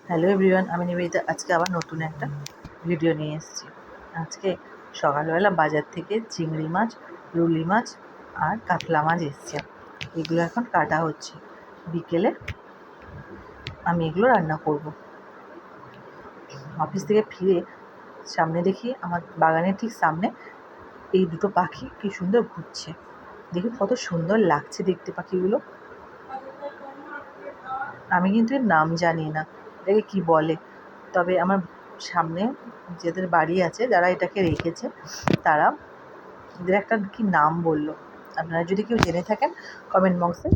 Hello everyone, আমি নিবেদিতা। আজকে আবার নতুন একটা ভিডিও নিয়ে এসেছি। আজকে সকালবেলা বাজার থেকে চিংড়ি মাছ, রুলি মাছ আর কাতলা মাছ এসছে। এগুলো এখন কাটা হচ্ছে। বিকেলে আমি এগুলো রান্না করব। অফিস থেকে ফিরে সামনে দেখি আমার বাগানের ঠিক সামনে এই দুটো পাখি কি সুন্দর ঘুরছে। দেখি কত সুন্দর লাগছে দেখতে পাখিগুলো। আমি কিন্তু এর নাম জানি না, এটাকে কী বলে। তবে আমার সামনে যাদের বাড়ি আছে, যারা এটাকে রেখেছে, তারা এদের একটা কি নাম বললো। আপনারা যদি কেউ জেনে থাকেন কমেন্ট বক্সে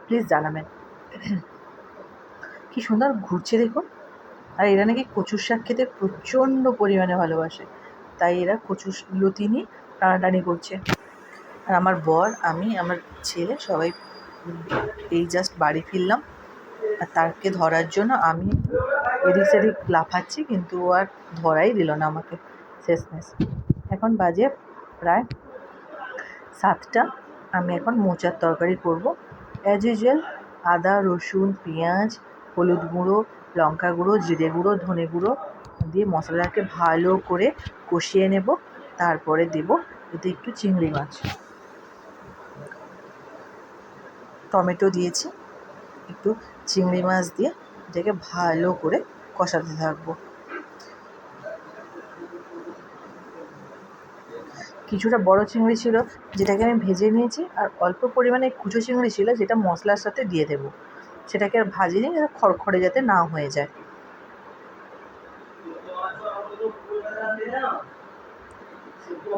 প্লিজ জানাবেন। কি সুন্দর ঘুরছে দেখুন। আর এরা নাকি কচুর শাক খেতে প্রচণ্ড পরিমাণে ভালোবাসে, তাই এরা কচুর লতি নিয়ে টানাটানি করছে। আর আমার বর, আমি, আমার ছেলে সবাই এই জাস্ট বাড়ি ফিরলাম। আর তাকে ধরার জন্য আমি এদিক সেদিক লাফাচ্ছি, কিন্তু ও আর ধরাই দিল না আমাকে শেষমেশ। এখন বাজে প্রায় 7টা। আমি এখন মোচার তরকারি করব। অ্যাজ ইউজুয়াল আদা, রসুন, পেঁয়াজ, হলুদ গুঁড়ো, লঙ্কা গুঁড়ো, জিরে গুঁড়ো, ধনে গুঁড়ো দিয়ে মশলাটাকে ভালো করে কষিয়ে নেব। তারপরে দেব এতে একটু চিংড়ি মাছ, টমেটো দিয়েছি, একটু চিংড়ি মাছ দিয়ে এটাকে ভালো করে কষাতে থাকবো। কিছুটা বড় চিংড়ি ছিল যেটাকে আমি ভেজে নিয়েছি, আর অল্প পরিমাণে কুচো চিংড়ি ছিল যেটা মশলার সাথে দিয়ে দেবো। সেটাকে আর ভাজিনি, খড়খড়ে যাতে না হয়ে যায়।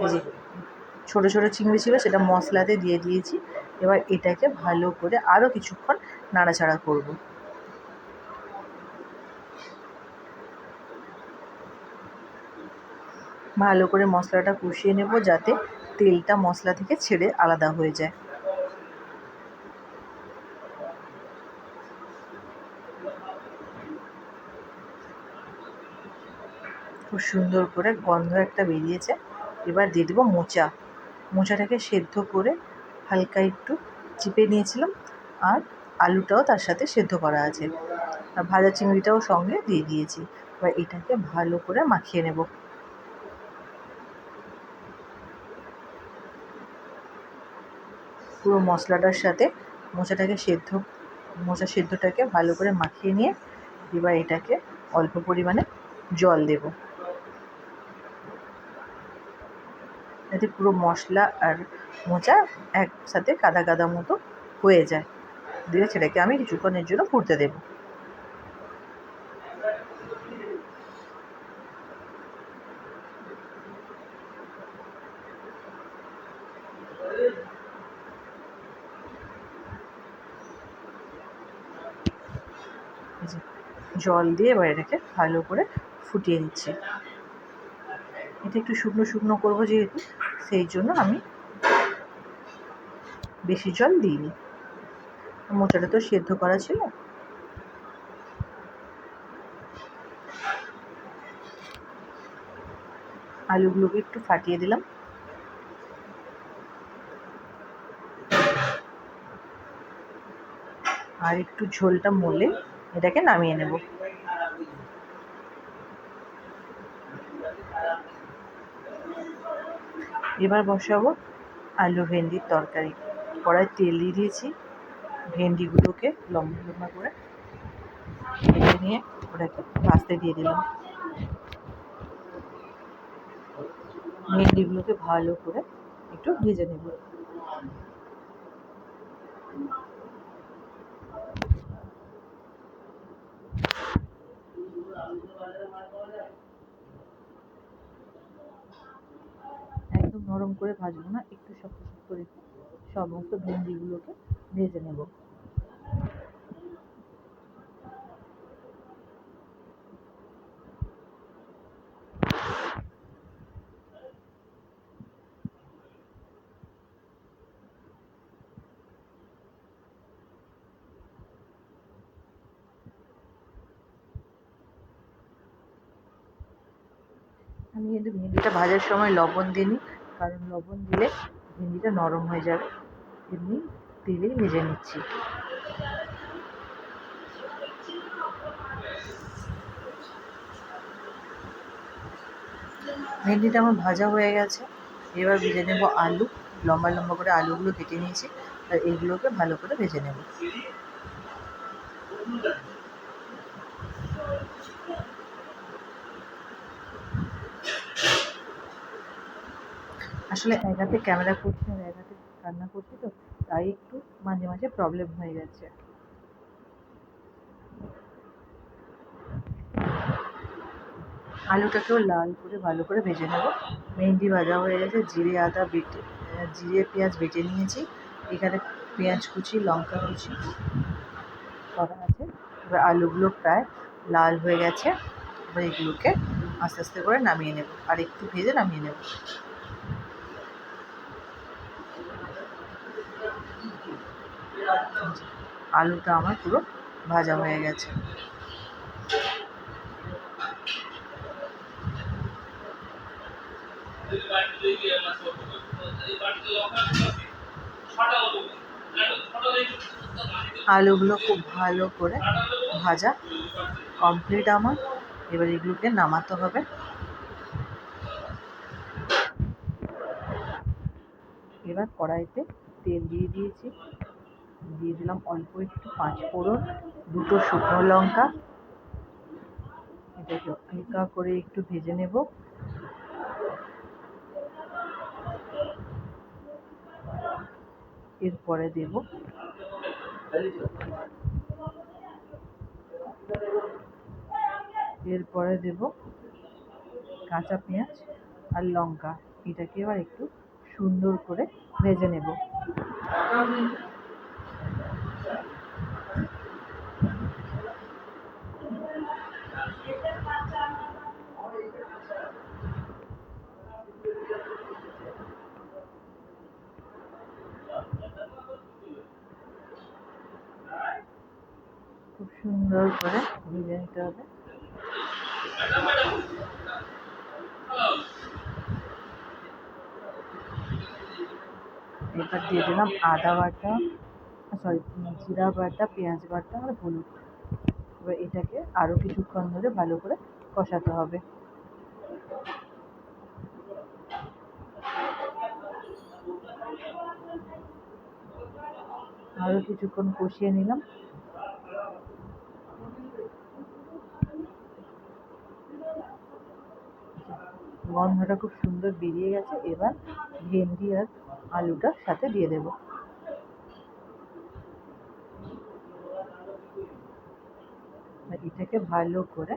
এই যে ছোটো ছোটো চিংড়ি ছিল সেটা মশলাতে দিয়ে দিয়েছি। এবার এটাকে ভালো করে আরও কিছুক্ষণ নাড়াচাড়া করব। ভালো করে মশলাটা কষিয়ে নেব যাতে তেলটা মশলা থেকে ছেড়ে আলাদা হয়ে যায়। খুব সুন্দর করে গন্ধ একটা বেরিয়েছে। এবার দিয়ে দেবো মোচাটাকে সেদ্ধ করে হালকা একটু চিপে নিয়েছিলাম, আর আলুটাও তার সাথে সেদ্ধ করা আছে, আর ভাজা চিংড়িটাও সঙ্গে দিয়ে দিয়েছি। এবার এটাকে ভালো করে মাখিয়ে নেব। পুরো মশলাটার সাথে মোচা সেদ্ধটাকে ভালো করে মাখিয়ে নিয়ে এবার এটাকে অল্প পরিমাণে জল দেব, যাতে পুরো মশলা আর মোচা একসাথে কাদা কাদা মতো হয়ে যায়। দিয়ে সেটাকে আমি কিছুক্ষণের জন্য ফুটতে দেব। জল দিয়ে এবার এটাকে ভালো করে ফুটিয়ে নিচ্ছি। এটা একটু শুকনো শুকনো করবো যেহেতু, সেই জন্য আমি বেশি জল দিইনি। মোচাটা তো সেদ্ধ করা ছিল। আলুগুলোকে একটু ফাটিয়ে দিলাম। আর একটু ঝোলটা মলে এটাকে নামিয়ে নেব। এবার বসাবো আলু ভেন্ডির তরকারি। কড়াই তেল দিয়ে দিয়েছি, ভেন্ডিগুলোকে লম্বা লম্বা করে কেটে নিয়ে ওটাকে ভাজতে দিয়ে দিলাম। ভেন্ডিগুলোকে ভালো করে একটু ভেজে নেব। একদম নরম করে ভাজবো না, একটু শক্ত শক্ত রেখে সমস্ত ভেন্ডিগুলোকে ভেজে নেব। আমি কিন্তু ভেন্ডিটা ভাজার সময় লবণ দিইনি, কারণ লবণ দিলে ভেন্ডিটা নরম হয়ে যাবে। এমনি তেলেই ভেজে নিচ্ছি। ভেন্ডিটা আমার ভাজা হয়ে গেছে। এবার ভেজে নেব আলু। লম্বা লম্বা করে আলুগুলো কেটে নিয়েছি, আর এইগুলোকে ভালো করে ভেজে নেব। আসলে এক হাতে ক্যামেরা করছি আর এক হাতে রান্না করছি, তো তাই একটু মাঝে মাঝে প্রবলেম হয়ে যাচ্ছে। আলুটাকেও লাল করে ভালো করে ভেজে নেব। ভেন্ডি ভাজা হয়ে গেছে। জিরে পেঁয়াজ বেটে নিয়েছি। এখানে পেঁয়াজ কুচি, লঙ্কা কুচি করা আছে। এবার আলুগুলো প্রায় লাল হয়ে গেছে। এবার এগুলোকে আস্তে আস্তে করে নামিয়ে নেব, আর একটু ভেজে নামিয়ে নেব। আলুটা আমার পুরো ভাজা হয়ে গেছে। আলুগুলো খুব ভালো করে ভাজা কমপ্লিট আমার। এবার এগুলোকে নামাতে হবে। এবার কড়াইতে তেল দিয়ে দিয়েছি, দিয়ে দিলাম অল্প একটু 5 ফোড়ন, 2টো শুকনো লঙ্কা। এটাকে হালকা করে একটু ভেজে নেব। এরপরে দেব কাঁচা পেঁয়াজ আর লঙ্কা। এটাকে এবার একটু সুন্দর করে ভেজে নেব। খুব সুন্দর করে ভেজে নিতে হবে। এবার দিয়ে দিলাম আদা বাটা, জিরা বাটা, পেঁয়াজ বাটা আর হলুদ। এবার এটাকে আরও কিছুক্ষণ ধরে ভালো করে কষাতে হবে। আরও কিছুক্ষণ কষিয়ে নিলাম। গন্ধটা খুব সুন্দর বেরিয়ে গেছে। এবার ভেন্ডি আর আলুটা সাথে দিয়ে দেব। এটাকে ভালো করে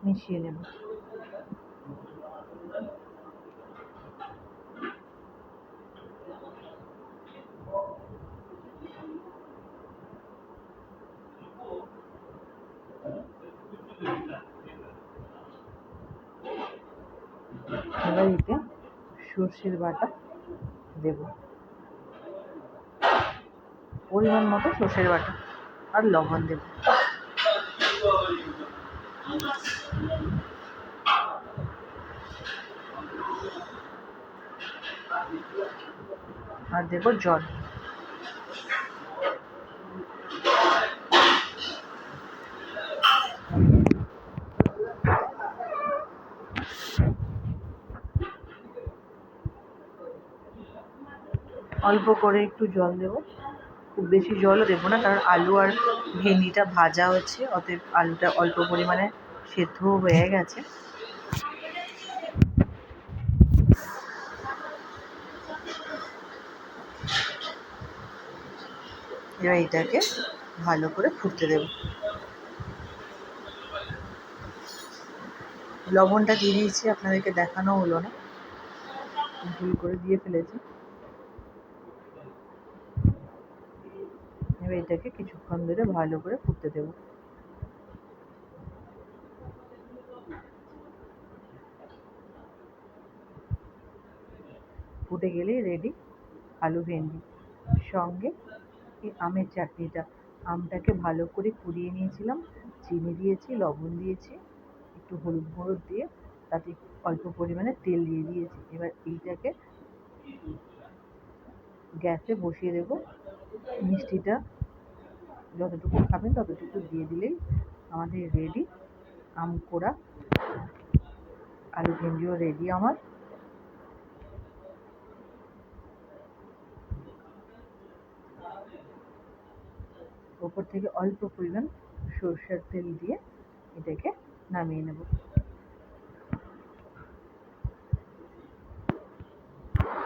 মিশিয়ে নেব। এবার এতে সর্ষের বাটা দেব, পরিমাণ মতো সর্ষের বাটা, আর লবণ দেব। আর দেব জল। অল্প করে একটু জল দেব, খুব বেশি জলও দেবো না, কারণ আলু আর ভেন্ডিটা ভাজা হচ্ছে, অতএব আলুটা অল্প পরিমাণে সেদ্ধ হয়ে গেছে। এবার এটাকে ভালো করে ফুটতে দেব। লবণটা দিয়ে দিয়েছি, আপনাদেরকে দেখানো হলো না, ভুল করে দিয়ে ফেলেছি। এবার এটাকে কিছুক্ষণ ধরে ভালো করে ফুটতে দেব। ফুটে গেলেই রেডি আলু ভেন্ডি। সঙ্গে এই আমের চাটনিটা, আমটাকে ভালো করে কুড়িয়ে নিয়েছিলাম, চিনি দিয়েছি, লবণ দিয়েছি, একটু হলুদ গুঁড়ো দিয়ে তাতে অল্প পরিমাণে তেল দিয়ে দিয়েছি। এবার এইটাকে গ্যাসে বসিয়ে দেব। মিষ্টিটা যতটুকু খাবেন ততটুকু দিয়ে দিলেই আমাদের রেডি আম কোড়া আলু ভেন্ডিও রেডি আমার। ওপর থেকে অল্প পরিমাণ সরষের তেল দিয়ে এটাকে নামিয়ে নেব।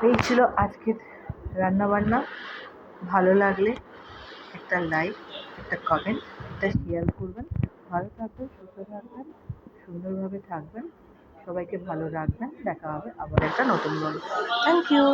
এই ছিল আজকের রান্নাবান্না। ভালো লাগলে একটা লাইক, একটা কমেন্ট, একটা শেয়ার করবেন। ভালো থাকবেন, সুস্থ থাকবেন, সুন্দরভাবে থাকবেন, সবাইকে ভালো রাখবেন। দেখা হবে আবার একটা নতুন ব্লগে। Thank you.